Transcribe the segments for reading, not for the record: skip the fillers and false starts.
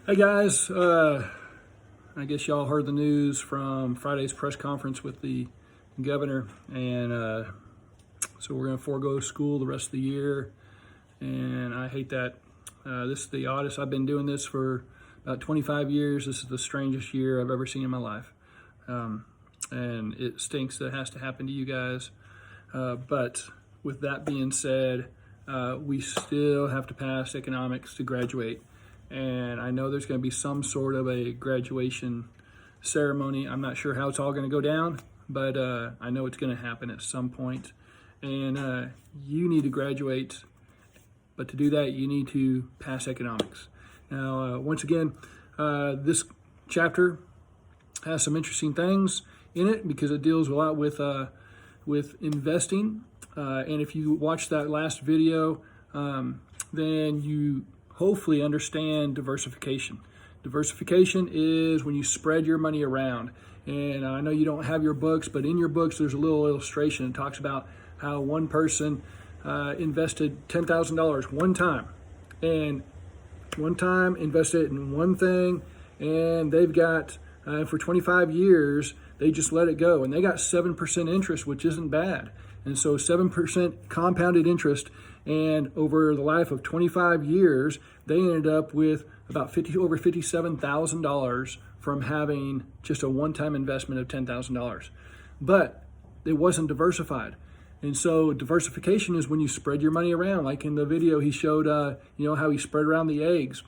Hey guys, I guess y'all heard the news from Friday's press conference with the governor, and so we're going to forego school the rest of the year, and I hate that. This is the oddest. I've been doing this for about 25 years. This is the strangest year I've ever seen in my life, and it stinks that it has to happen to you guys. But with that being said, we still have to pass economics to graduate. And I know there's going to be some sort of a graduation ceremony. I'm not sure how it's all going to go down, but I know it's going to happen at some point. And you need to graduate, but to do that, you need to pass economics. Now, once again, this chapter has some interesting things in it because it deals a lot with investing. And if you watch that last video, then you hopefully understand diversification. Diversification is when you spread your money around. And I know you don't have your books, but in your books there's a little illustration that talks about how one person invested $10,000 one time. And one time invested it in one thing, and they've got, for 25 years, they just let it go. And they got 7% interest, which isn't bad. And so 7% compounded interest, and over the life of 25 years, they ended up with about over $57,000 from having just a one-time investment of $10,000. But it wasn't diversified. And so diversification is when you spread your money around. Like in the video, he showed, how he spread around the eggs.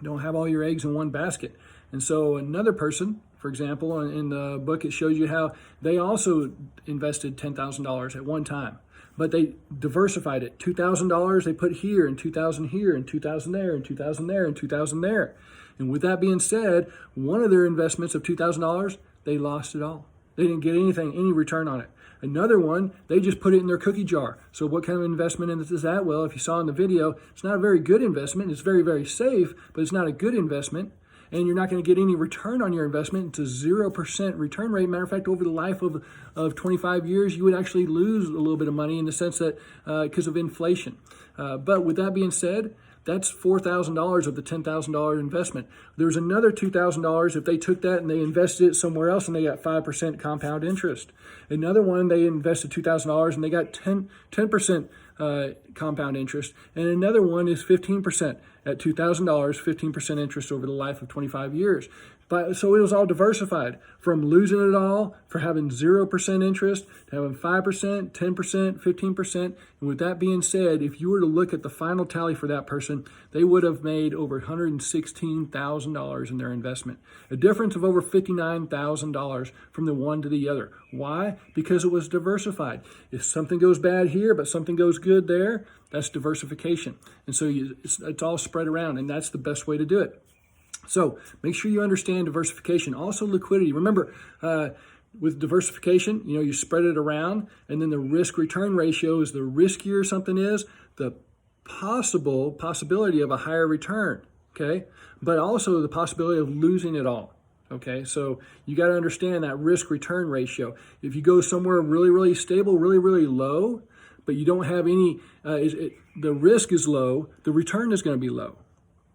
Don't have all your eggs in one basket. And so another person, for example, in the book, it shows you how they also invested $10,000 at one time, but they diversified it. $2,000 they put here, and $2,000 here, and $2,000 there, and $2,000 there, and $2,000 there. And with that being said, one of their investments of $2,000, they lost it all. They didn't get any return on it. Another one, they just put it in their cookie jar. So what kind of investment is that? Well, if you saw in the video, it's not a very good investment. It's very, very safe, but it's not a good investment. And you're not going to get any return on your investment. It's a 0% return rate. Matter of fact, over the life of 25 years, you would actually lose a little bit of money in the sense that because of inflation. But with that being said, that's $4,000 of the $10,000 investment. There's another $2,000 if they took that and they invested it somewhere else and they got 5% compound interest. Another one, they invested $2,000 and they got 10% compound interest. And another one is 15% at $2,000, 15% interest over the life of 25 years. But so it was all diversified from losing it all, for having 0% interest, to having 5%, 10%, 15%. And with that being said, if you were to look at the final tally for that person, they would have made over $116,000 in their investment. A difference of over $59,000 from the one to the other. Why? Because it was diversified. If something goes bad here, but something goes good there, that's diversification. And so it's all spread around, and that's the best way to do it. So make sure you understand diversification. Also liquidity. Remember, with diversification, you spread it around, and then the risk-return ratio is the riskier something is, the possibility of a higher return, okay? But also the possibility of losing it all, okay? So you got to understand that risk-return ratio. If you go somewhere really, really stable, really, really low, but you don't have any, the risk is low, the return is going to be low.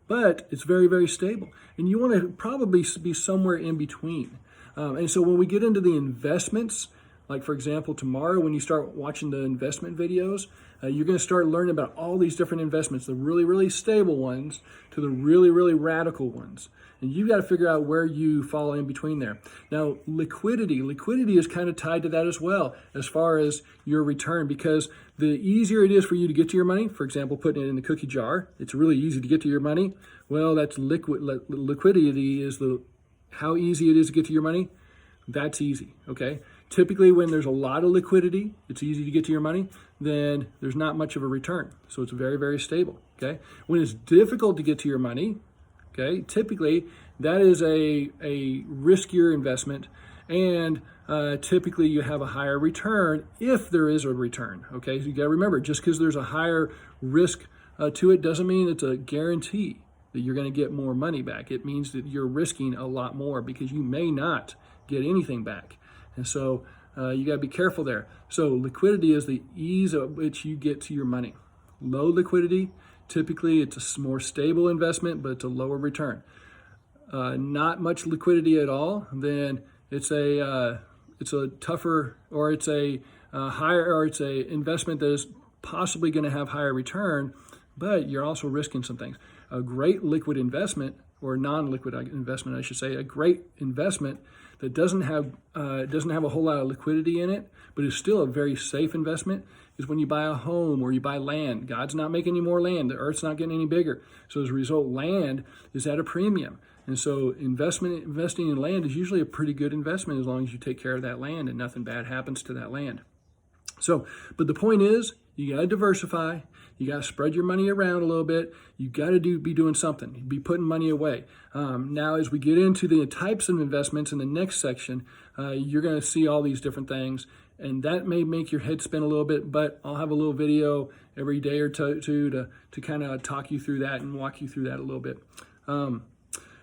But it's very, very stable. And you want to probably be somewhere in between. And so when we get into the investments, like for example, tomorrow when you start watching the investment videos, you're going to start learning about all these different investments, the really, really stable ones to the really, really radical ones. And you got to figure out where you fall in between there. Now, liquidity is kind of tied to that as well, as far as your return, because the easier it is for you to get to your money, for example, putting it in the cookie jar, it's really easy to get to your money. Well, that's liquidity is how easy it is to get to your money. That's easy, okay? Typically, when there's a lot of liquidity, it's easy to get to your money, then there's not much of a return. So it's very, very stable, okay? When it's difficult to get to your money, okay, typically that is a riskier investment, and typically you have a higher return if there is a return, okay? So you got to remember, just because there's a higher risk to it doesn't mean it's a guarantee that you're going to get more money back. It means that you're risking a lot more because you may not get anything back. And so you got to be careful there. So liquidity is the ease at which you get to your money. Low liquidity, typically it's a more stable investment, but it's a lower return. not much liquidity at all, then it's a tougher, or it's a higher, or it's a investment that is possibly going to have higher return, but you're also risking some things. A great liquid investment, or non-liquid investment, I should say, a great investment that doesn't have a whole lot of liquidity in it, but is still a very safe investment, is when you buy a home or you buy land. God's not making any more land. The earth's not getting any bigger. So as a result, land is at a premium. And so investing in land is usually a pretty good investment as long as you take care of that land and nothing bad happens to that land. So, but the point is, you got to diversify. You got to spread your money around a little bit. You got to be doing something. Be putting money away. Now, as we get into the types of investments in the next section, you're going to see all these different things, and that may make your head spin a little bit. But I'll have a little video every day or two to kind of talk you through that and walk you through that a little bit.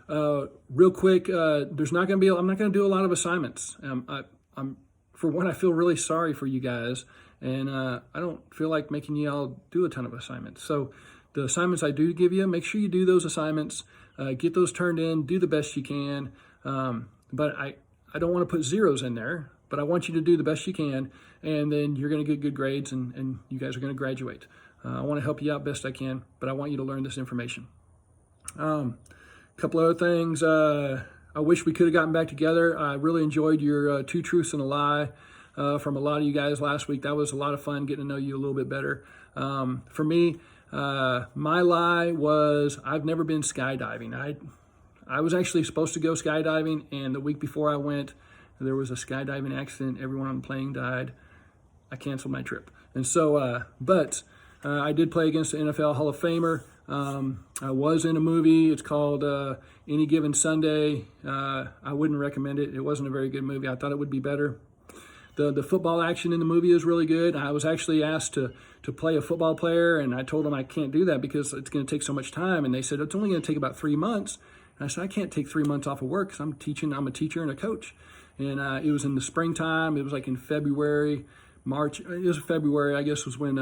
Real quick, there's not going to be. I'm not going to do a lot of assignments. For one, I feel really sorry for you guys, and I don't feel like making you all do a ton of assignments. So the assignments I do give you, make sure you do those assignments, get those turned in, do the best you can. But I don't want to put zeros in there, but I want you to do the best you can, and then you're going to get good grades, and you guys are going to graduate. I want to help you out best I can, but I want you to learn this information. A couple other things. I wish we could have gotten back together. I really enjoyed your 2 truths and a lie from a lot of you guys last week. That was a lot of fun getting to know you a little bit better. For me, my lie was I've never been skydiving. I was actually supposed to go skydiving, and the week before I went, there was a skydiving accident. Everyone on the plane died. I canceled my trip. And so, but I did play against the NFL Hall of Famer. I was in a movie. It's called Any Given Sunday. I wouldn't recommend it. It wasn't a very good movie. I thought it would be better. The football action in the movie is really good. I was actually asked to play a football player, and I told them I can't do that because it's going to take so much time. And they said, it's only going to take about 3 months. And I said, I can't take 3 months off of work because I'm teaching. I'm a teacher and a coach. And it was in the springtime. It was like in February, March. It was February, I guess, was when,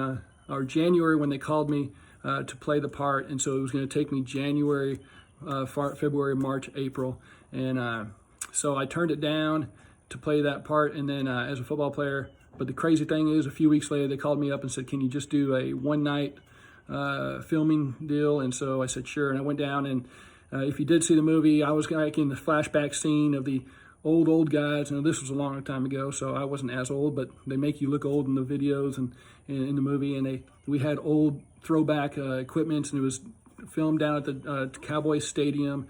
or January when they called me to play the part. And so it was going to take me January, February, March, April. And so I turned it down to play that part, and then as a football player. But the crazy thing is, a few weeks later, they called me up and said, can you just do a one-night filming deal? And so I said, sure. And I went down, and if you did see the movie, I was like in the flashback scene of the old guys. Now, this was a long time ago, so I wasn't as old, but they make you look old in the videos and in the movie. And we had old throwback equipment, and it was filmed down at the Cowboys Stadium,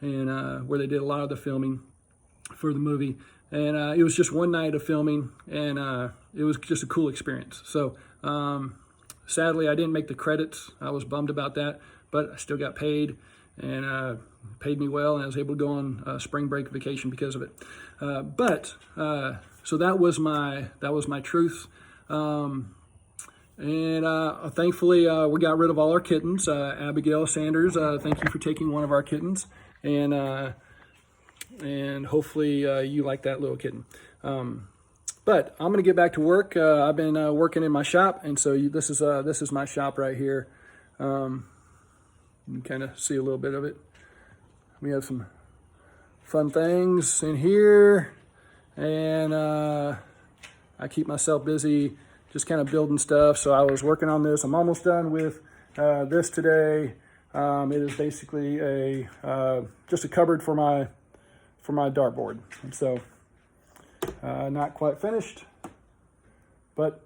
and where they did a lot of the filming for the movie. And it was just one night of filming, and it was just a cool experience. So sadly, I didn't make the credits. I was bummed about that, but I still got paid, and paid me well, and I was able to go on spring break vacation because of it. So that was my truth. And thankfully, we got rid of all our kittens. Abigail Sanders, thank you for taking one of our kittens, and hopefully you like that little kitten. But I'm going to get back to work. I've been working in my shop, and so this is my shop right here. You can kind of see a little bit of it. We have some fun things in here, and I keep myself busy just kind of building stuff. So I was working on this. I'm almost done with this today. It is basically just a cupboard for my dartboard. And so not quite finished, but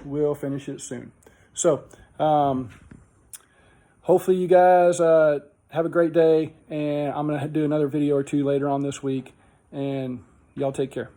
we'll finish it soon. So hopefully you guys have a great day, and I'm going to do another video or two later on this week, and y'all take care.